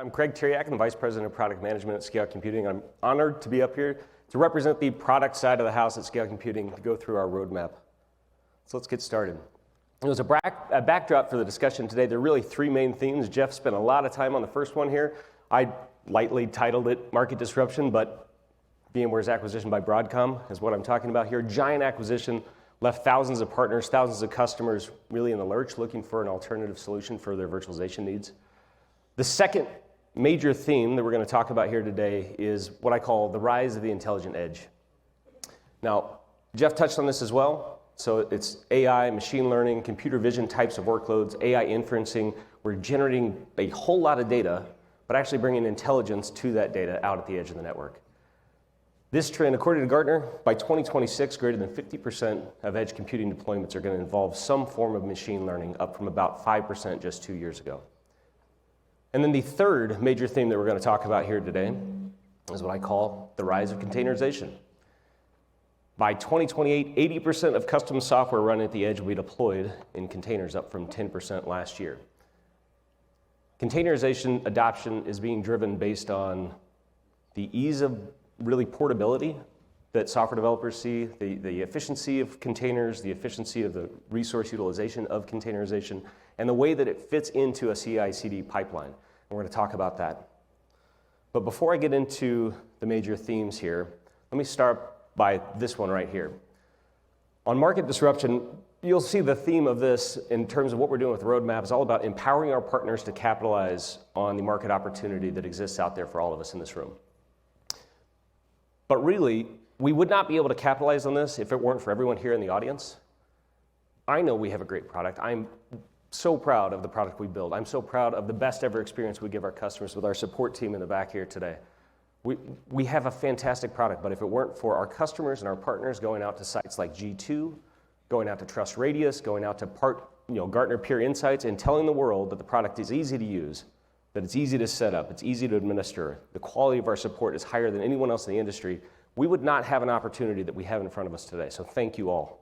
I'm Craig Theriac, I'm Vice President of Product Management at Scale Computing. I'm honored to be up here to represent the product side of the house at Scale Computing to go through our roadmap. So let's get started. As a backdrop for the discussion today, there are really three main themes. Jeff spent a lot of time on the first one here. I lightly titled it Market Disruption, but VMware's acquisition by Broadcom is what I'm talking about here. Giant acquisition, left thousands of partners, thousands of customers really in the lurch looking for an alternative solution for their virtualization needs. The second major theme that we're going to talk about here today is what I call the rise of the intelligent edge. Now, Jeff touched on this as well. So it's AI, machine learning, computer vision types of workloads, AI inferencing. We're generating a whole lot of data, but actually bringing intelligence to that data out at the edge of the network. This trend, according to Gartner, by 2026, greater than 50% of edge computing deployments are going to involve some form of machine learning, up from about 5% just 2 years ago. And then the third major theme that we're going to talk about here today is what I call the rise of containerization. By 2028, 80% of custom software running at the edge will be deployed in containers, up from 10% last year. Containerization adoption is being driven based on the ease of really portability that software developers see, the efficiency of containers, the efficiency of the resource utilization of containerization, and the way that it fits into a CI/CD pipeline. And we're going to talk about that. But before I get into the major themes here, let me start by this one right here. On market disruption, you'll see the theme of this in terms of what we're doing with the roadmap is all about empowering our partners to capitalize on the market opportunity that exists out there for all of us in this room. But really, we would not be able to capitalize on this if it weren't for everyone here in the audience. I know we have a great product. I'm so proud of the product we build. I'm so proud of the best ever experience we give our customers with our support team in the back here today. We have a fantastic product, but if it weren't for our customers and our partners going out to sites like G2, going out to Trust Radius, going out to Gartner Peer Insights, and telling the world that the product is easy to use, that it's easy to set up, it's easy to administer, the quality of our support is higher than anyone else in the industry, we would not have an opportunity that we have in front of us today. So thank you all.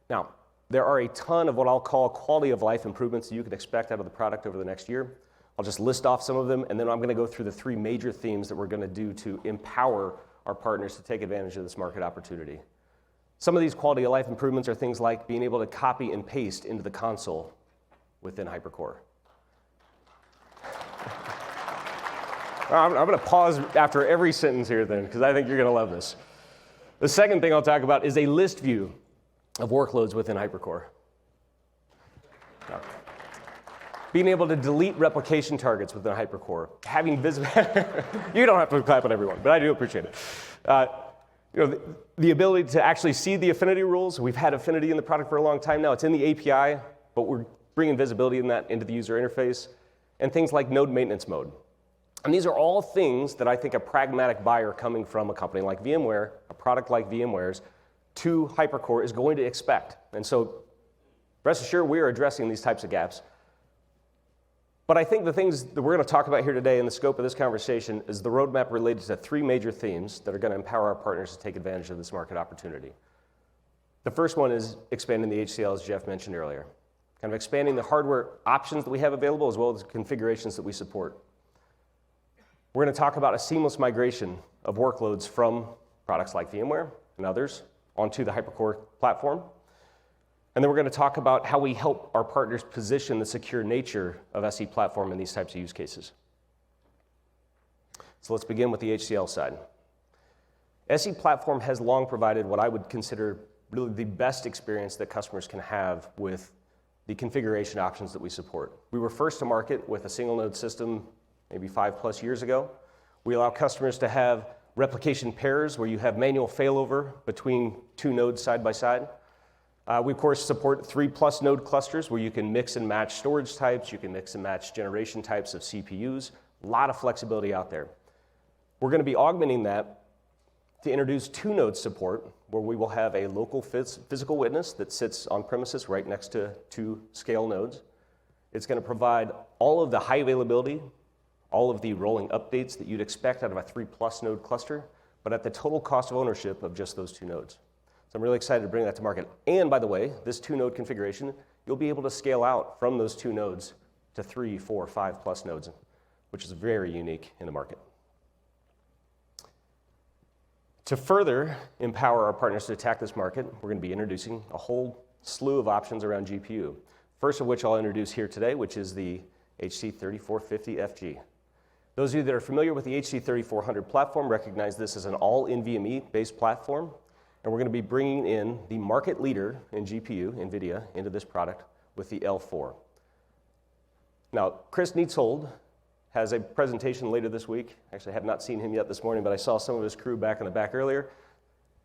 Now, there are a ton of what I'll call quality of life improvements that you can expect out of the product over the next year. I'll just list off some of them, and then I'm going to go through the three major themes that we're going to do to empower our partners to take advantage of this market opportunity. Some of these quality of life improvements are things like being able to copy and paste into the console within HyperCore. I'm going to pause after every sentence here then, because I think you're going to love this. The second thing I'll talk about is a list view of workloads within HyperCore. Now, being able to delete replication targets within HyperCore, having visibility. You don't have to clap at everyone, but I do appreciate it. The ability to actually see the affinity rules. We've had affinity in the product for a long time now. It's in the API, but we're bringing visibility in that into the user interface, and things like node maintenance mode. And these are all things that I think a pragmatic buyer coming from a company like VMware, a product like VMware's, to HyperCore is going to expect. And so rest assured, we are addressing these types of gaps. But I think the things that we're going to talk about here today in the scope of this conversation is the roadmap related to three major themes that are going to empower our partners to take advantage of this market opportunity. The first one is expanding the HCL, as Jeff mentioned earlier. Kind of expanding the hardware options that we have available as well as the configurations that we support. We're going to talk about a seamless migration of workloads from products like VMware and others onto the HyperCore platform. And then we're going to talk about how we help our partners position the secure nature of SE platform in these types of use cases. So let's begin with the HCL side. SE platform has long provided what I would consider really the best experience that customers can have with the configuration options that we support. We were first to market with a single node system maybe 5+ years ago. We allow customers to have replication pairs where you have manual failover between two nodes side by side. We, of course, support 3+ node clusters where you can mix and match storage types, you can mix and match generation types of CPUs, a lot of flexibility out there. We're going to be augmenting that to introduce 2-node support where we will have a local physical witness that sits on premises right next to 2 scale nodes. It's going to provide all of the high availability, all of the rolling updates that you'd expect out of a 3+ node cluster, but at the total cost of ownership of just those 2 nodes. So I'm really excited to bring that to market. And by the way, this 2-node configuration, you'll be able to scale out from those 2 nodes to 3, 4, 5 plus nodes, which is very unique in the market. To further empower our partners to attack this market, we're going to be introducing a whole slew of options around GPU. First of which I'll introduce here today, which is the HC3450FG. Those of you that are familiar with the HC3400 platform recognize this as an all NVMe based platform, and we're going to be bringing in the market leader in GPU, NVIDIA, into this product with the L4. Now, Chris Neitzold has a presentation later this week. Actually, I have not seen him yet this morning, but I saw some of his crew back in the back earlier.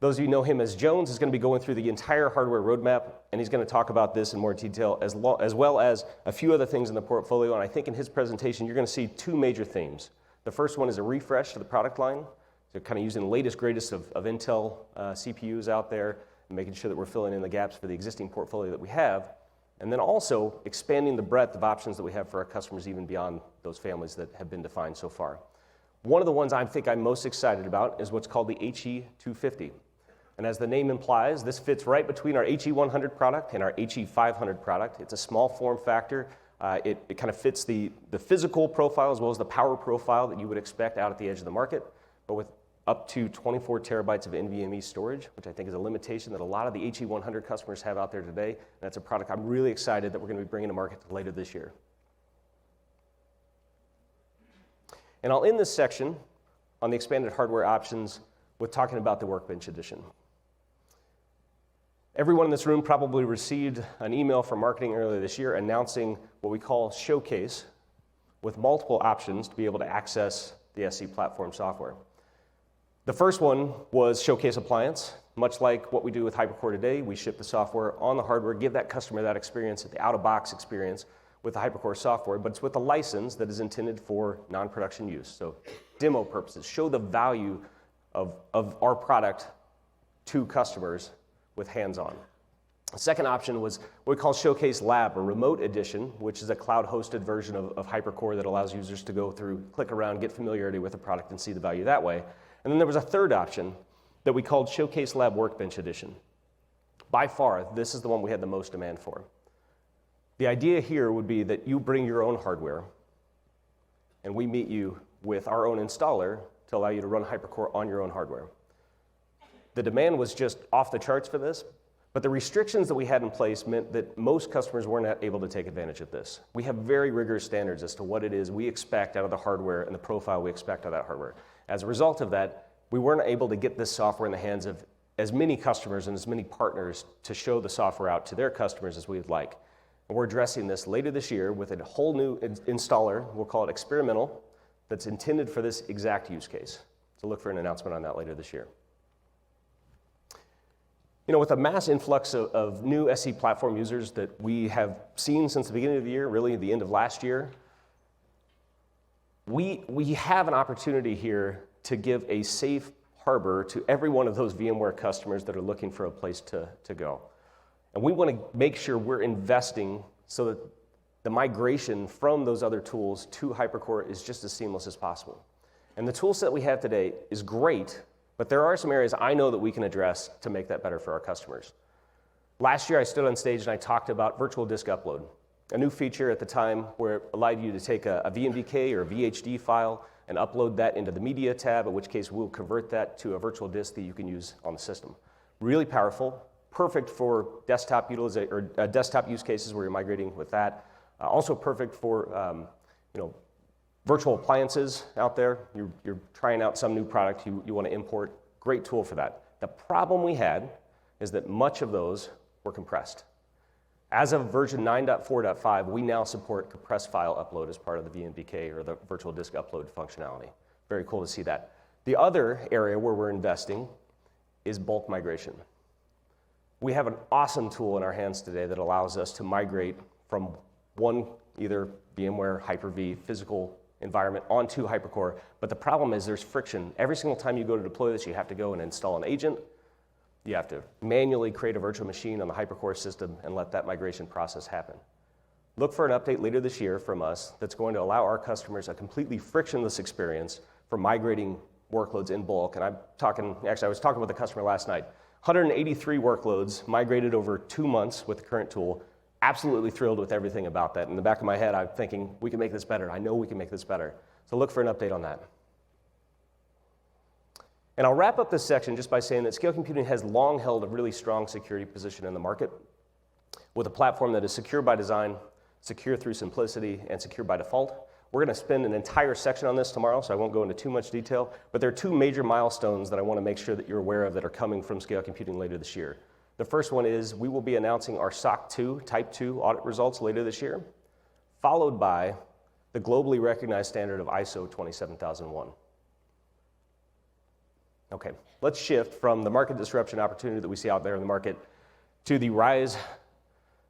Those of you who know him as Jones is going to be going through the entire hardware roadmap, and he's going to talk about this in more detail, as well as a few other things in the portfolio. And I think in his presentation, you're going to see two major themes. The first one is a refresh to the product line, so kind of using the latest, greatest of Intel CPUs out there, and making sure that we're filling in the gaps for the existing portfolio that we have. And then also expanding the breadth of options that we have for our customers even beyond those families that have been defined so far. One of the ones I think I'm most excited about is what's called the HE250. And as the name implies, this fits right between our HE100 product and our HE500 product. It's a small form factor. It kind of fits the physical profile as well as the power profile that you would expect out at the edge of the market, but with up to 24 terabytes of NVMe storage, which I think is a limitation that a lot of the HE100 customers have out there today. And that's a product I'm really excited that we're going to be bringing to market later this year. And I'll end this section on the expanded hardware options with talking about the Workbench Edition. Everyone in this room probably received an email from marketing earlier this year announcing what we call Showcase, with multiple options to be able to access the SC platform software. The first one was Showcase Appliance. Much like what we do with HyperCore today, we ship the software on the hardware, give that customer that experience, the out-of-box experience with the HyperCore software, but it's with a license that is intended for non-production use. So demo purposes, show the value of our product to customers with hands-on. The second option was what we call Showcase Lab, or Remote Edition, which is a cloud-hosted version of HyperCore that allows users to go through, click around, get familiarity with the product, and see the value that way. And then there was a third option that we called Showcase Lab Workbench Edition. By far, this is the one we had the most demand for. The idea here would be that you bring your own hardware, and we meet you with our own installer to allow you to run HyperCore on your own hardware. The demand was just off the charts for this, but the restrictions that we had in place meant that most customers were not able to take advantage of this. We have very rigorous standards as to what it is we expect out of the hardware and the profile we expect out of that hardware. As a result of that, we weren't able to get this software in the hands of as many customers and as many partners to show the software out to their customers as we would like. And we're addressing this later this year with a whole new installer, we'll call it experimental, that's intended for this exact use case. So look for an announcement on that later this year. You know, with a mass influx of new SE platform users that we have seen since the beginning of the year, really the end of last year, we have an opportunity here to give a safe harbor to every one of those VMware customers that are looking for a place to go. And we want to make sure we're investing so that the migration from those other tools to HyperCore is just as seamless as possible. And the tool set we have today is great, but there are some areas I know that we can address to make that better for our customers. Last year I stood on stage and I talked about virtual disk upload, a new feature at the time where it allowed you to take a VMDK or a VHD file and upload that into the media tab, in which case we'll convert that to a virtual disk that you can use on the system. Really powerful, perfect for desktop utilization or desktop use cases where you're migrating with that. Also perfect for virtual appliances out there. You're trying out some new product you want to import. Great tool for that. The problem we had is that much of those were compressed. As of version 9.4.5, we now support compressed file upload as part of the VMDK or the virtual disk upload functionality. Very cool to see that. The other area where we're investing is bulk migration. We have an awesome tool in our hands today that allows us to migrate from one either VMware Hyper-V physical environment onto HyperCore, but the problem is there's friction. Every single time you go to deploy this, you have to go and install an agent. You have to manually create a virtual machine on the HyperCore system and let that migration process happen. Look for an update later this year from us that's going to allow our customers a completely frictionless experience for migrating workloads in bulk. And I was talking with a customer last night. 183 workloads migrated over 2 months with the current tool, absolutely thrilled with everything about that. In the back of my head, I'm thinking, we can make this better. I know we can make this better. So look for an update on that. And I'll wrap up this section just by saying that scale computing has long held a really strong security position in the market with a platform that is secure by design, secure through simplicity, and secure by default. We're going to spend an entire section on this tomorrow, so I won't go into too much detail, but there are two major milestones that I want to make sure that you're aware of that are coming from scale computing later this year. The first one is we will be announcing our SOC 2 Type 2 audit results later this year, followed by the globally recognized standard of ISO 27001. Okay, let's shift from the market disruption opportunity that we see out there in the market to the rise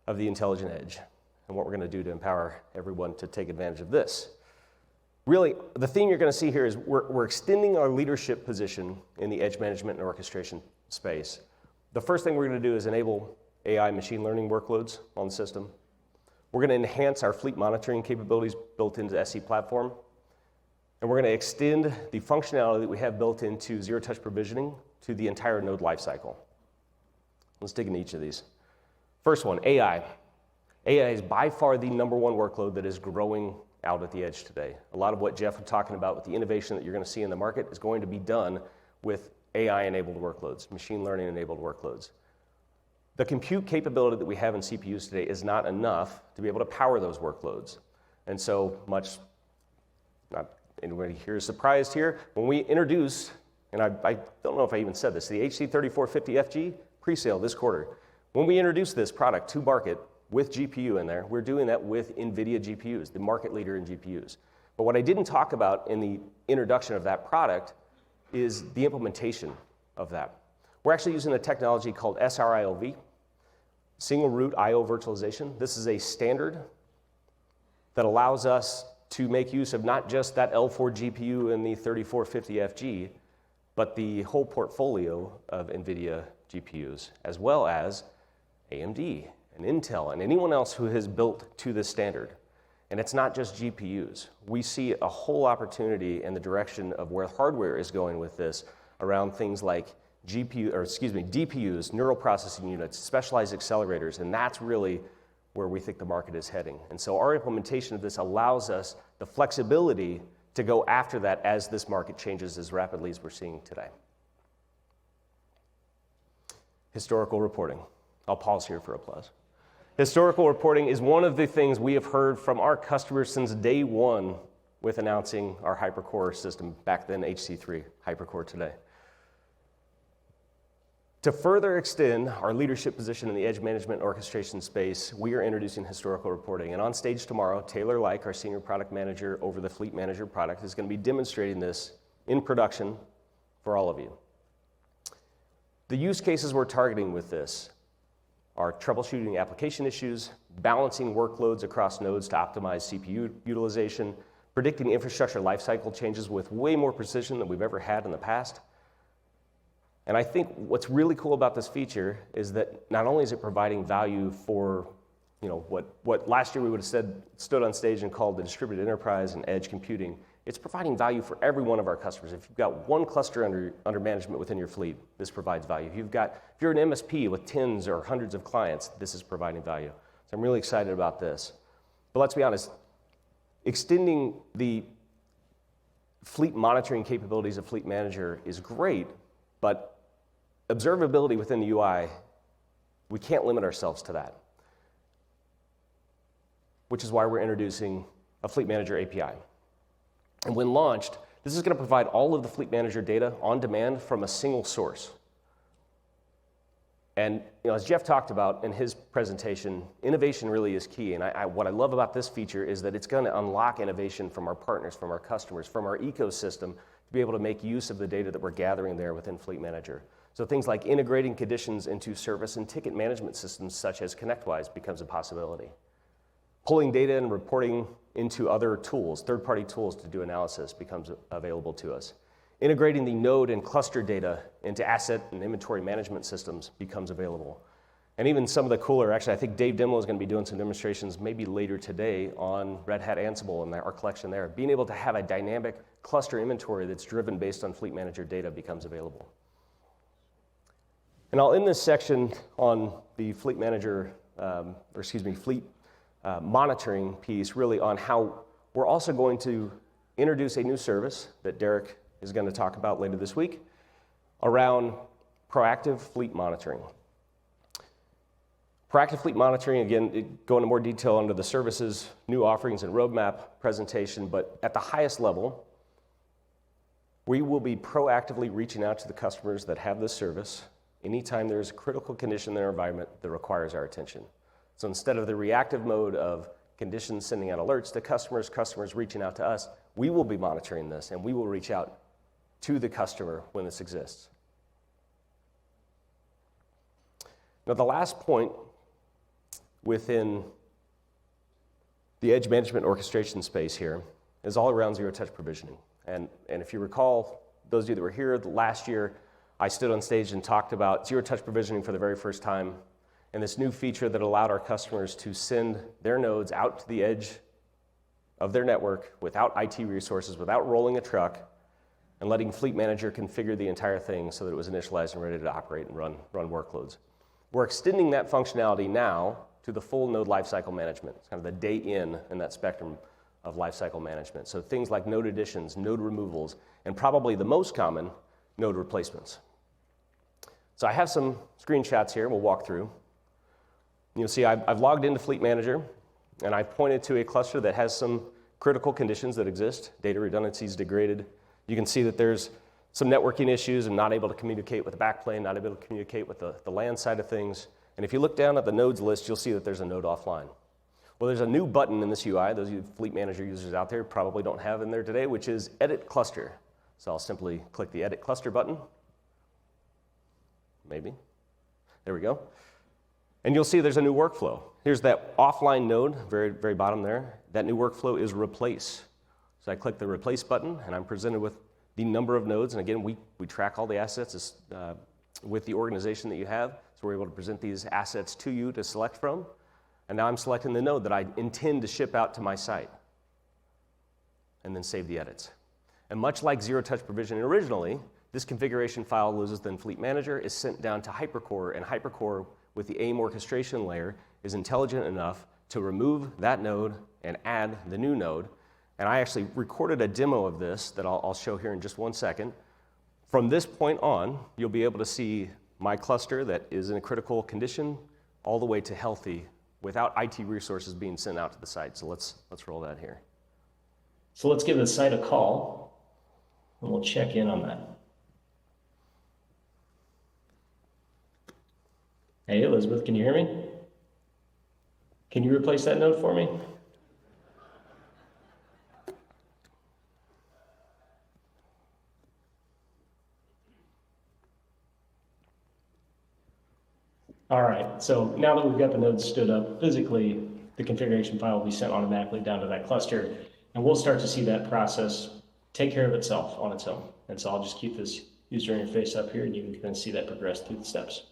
of the intelligent edge and what we're going to do to empower everyone to take advantage of this. Really, the theme you're going to see here is we're extending our leadership position in the edge management and orchestration space. The first thing we're going to do is enable AI machine learning workloads on the system. We're going to enhance our fleet monitoring capabilities built into the SE platform. And we're going to extend the functionality that we have built into zero-touch provisioning to the entire node lifecycle. Let's dig into each of these. First one, AI. AI is by far the number one workload that is growing out at the edge today. A lot of what Jeff was talking about with the innovation that you're going to see in the market is going to be done with AI-enabled workloads, machine learning-enabled workloads. The compute capability that we have in CPUs today is not enough to be able to power those workloads. And so much, not anybody here is surprised here, when we introduce, and I don't know if I even said this, the HC3450FG pre-sale this quarter. When we introduce this product to market with GPU in there, we're doing that with NVIDIA GPUs, the market leader in GPUs. But what I didn't talk about in the introduction of that product is the implementation of that. We're actually using a technology called SRILV, Single Root I/O Virtualization. This is a standard that allows us to make use of not just that L4 GPU and the 3450FG, but the whole portfolio of NVIDIA GPUs, as well as AMD and Intel and anyone else who has built to this standard. And it's not just GPUs. We see a whole opportunity in the direction of where hardware is going with this around things like DPUs, neural processing units, specialized accelerators, and that's really where we think the market is heading. And so our implementation of this allows us the flexibility to go after that as this market changes as rapidly as we're seeing today. Historical reporting. I'll pause here for applause. Historical reporting is one of the things we have heard from our customers since day one with announcing our HyperCore system, back then HC3, HyperCore today. To further extend our leadership position in the edge management orchestration space, we are introducing historical reporting. And on stage tomorrow, Taylor Like, our senior product manager over the Fleet Manager product, is going to be demonstrating this in production for all of you. The use cases we're targeting with this are troubleshooting application issues, balancing workloads across nodes to optimize CPU utilization, predicting infrastructure lifecycle changes with way more precision than we've ever had in the past. And I think what's really cool about this feature is that not only is it providing value for what last year we would have stood on stage and called the distributed enterprise and edge computing, it's providing value for every one of our customers. If you've got one cluster under management within your fleet, this provides value. If you're an MSP with tens or hundreds of clients, this is providing value. So I'm really excited about this. But let's be honest, extending the fleet monitoring capabilities of Fleet Manager is great, but observability within the UI, we can't limit ourselves to that, which is why we're introducing a Fleet Manager API. And when launched, this is going to provide all of the Fleet Manager data on demand from a single source. And as Jeff talked about in his presentation, innovation really is key. And what I love about this feature is that it's going to unlock innovation from our partners, from our customers, from our ecosystem to be able to make use of the data that we're gathering there within Fleet Manager. So things like integrating conditions into service and ticket management systems such as ConnectWise becomes a possibility. Pulling data and reporting into other tools, third-party tools to do analysis becomes available to us. Integrating the node and cluster data into asset and inventory management systems becomes available. And even some of the cooler, actually I think Dave Dimlow is going to be doing some demonstrations maybe later today on Red Hat Ansible and our collection there. Being able to have a dynamic cluster inventory that's driven based on Fleet Manager data becomes available. And I'll end this section on the Fleet Manager fleet monitoring piece really on how we're also going to introduce a new service that Derek is going to talk about later this week around proactive fleet monitoring. Proactive fleet monitoring, again, go into more detail under the services, new offerings, and roadmap presentation, but at the highest level, we will be proactively reaching out to the customers that have this service anytime there's a critical condition in their environment that requires our attention. So instead of the reactive mode of conditions sending out alerts to customers reaching out to us, we will be monitoring this, and we will reach out to the customer when this exists. Now, the last point within the edge management orchestration space here is all around zero-touch provisioning. And if you recall, those of you that were here last year, I stood on stage and talked about zero-touch provisioning for the very first time, and this new feature that allowed our customers to send their nodes out to the edge of their network without IT resources, without rolling a truck, and letting Fleet Manager configure the entire thing so that it was initialized and ready to operate and run workloads. We're extending that functionality now to the full node lifecycle management. It's kind of the day in that spectrum of lifecycle management. So things like node additions, node removals, and probably the most common, node replacements. So I have some screenshots here we'll walk through. You'll see I've logged into Fleet Manager, and I've pointed to a cluster that has some critical conditions that exist. Data redundancy is degraded. You can see that there's some networking issues and not able to communicate with the backplane, not able to communicate with the LAN side of things. And if you look down at the nodes list, you'll see that there's a node offline. Well, there's a new button in this UI, those of you Fleet Manager users out there probably don't have in there today, which is Edit Cluster. So I'll simply click the Edit Cluster button. Maybe. There we go. And you'll see there's a new workflow. Here's that offline node, very, very bottom there. That new workflow is Replace. So I click the Replace button, and I'm presented with the number of nodes. And again, we track all the assets with the organization that you have. So we're able to present these assets to you to select from. And now I'm selecting the node that I intend to ship out to my site, and then save the edits. And much like zero-touch provisioning originally, this configuration file loses then Fleet Manager, is sent down to HyperCore, and HyperCore with the AIM orchestration layer is intelligent enough to remove that node and add the new node. And I actually recorded a demo of this that I'll show here in just one second. From this point on, you'll be able to see my cluster that is in a critical condition all the way to healthy without IT resources being sent out to the site. So let's roll that here. So let's give the site a call, and we'll check in on that. Hey, Elizabeth, can you hear me? Can you replace that node for me? All right, so now that we've got the nodes stood up physically, the configuration file will be sent automatically down to that cluster, and we'll start to see that process take care of itself on its own. And so I'll just keep this user interface up here, and you can kind of see that progress through the steps.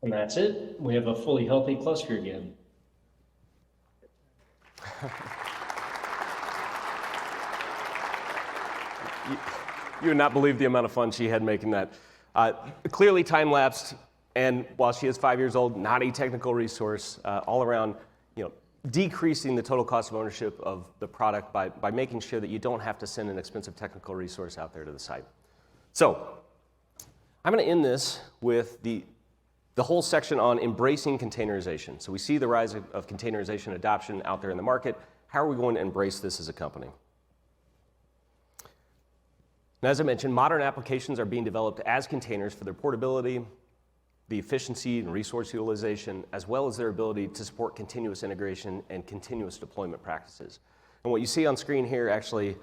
And that's it. We have a fully healthy cluster again. You would not believe the amount of fun she had making that. Clearly time-lapsed, and while she is 5 years old, not a technical resource, all around, decreasing the total cost of ownership of the product by making sure that you don't have to send an expensive technical resource out there to the site. So I'm going to end this with the whole section on embracing containerization. So we see the rise of containerization adoption out there in the market. How are we going to embrace this as a company? Now, as I mentioned, modern applications are being developed as containers for their portability, the efficiency and resource utilization, as well as their ability to support continuous integration and continuous deployment practices. And what you see on screen here actually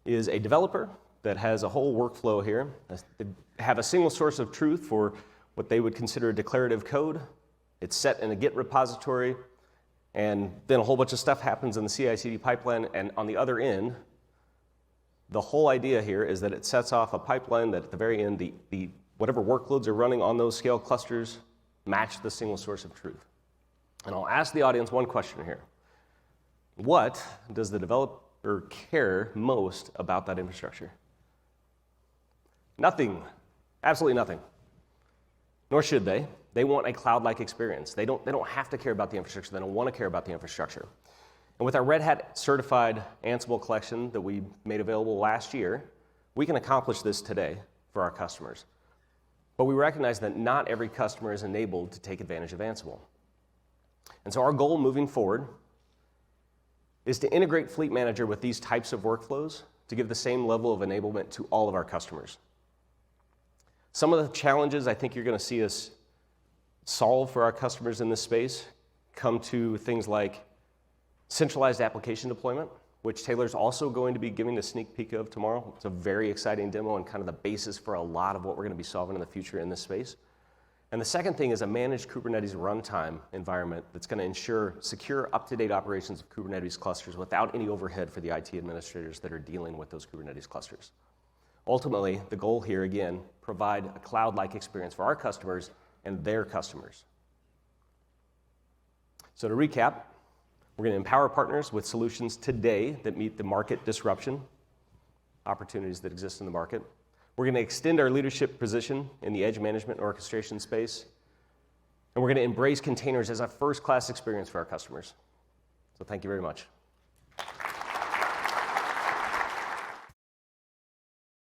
is a developer that has a whole workflow here. They have a single source of truth for what they would consider declarative code. It's set in a Git repository, and then a whole bunch of stuff happens in the CI/CD pipeline, and on the other end, the whole idea here is that it sets off a pipeline that at the very end, the whatever workloads are running on those scale clusters match the single source of truth. And I'll ask the audience one question here. What does the developer care most about that infrastructure? Nothing. Absolutely nothing. nor should they. They want a cloud-like experience. They don't have to care about the infrastructure. They don't want to care about the infrastructure. And with our Red Hat certified Ansible collection that we made available last year, we can accomplish this today for our customers. But we recognize that not every customer is enabled to take advantage of Ansible. And so our goal moving forward is to integrate Fleet Manager with these types of workflows to give the same level of enablement to all of our customers. Some of the challenges I think you're going to see us solve for our customers in this space come to things like centralized application deployment, which Taylor's also going to be giving a sneak peek of tomorrow. It's a very exciting demo and kind of the basis for a lot of what we're going to be solving in the future in this space. And the second thing is a managed Kubernetes runtime environment that's going to ensure secure, up-to-date operations of Kubernetes clusters without any overhead for the IT administrators that are dealing with those Kubernetes clusters. Ultimately, the goal here, again, provide a cloud-like experience for our customers and their customers. So to recap, we're going to empower partners with solutions today that meet the market disruption opportunities that exist in the market. We're going to extend our leadership position in the edge management and orchestration space. And we're going to embrace containers as a first-class experience for our customers. So thank you very much.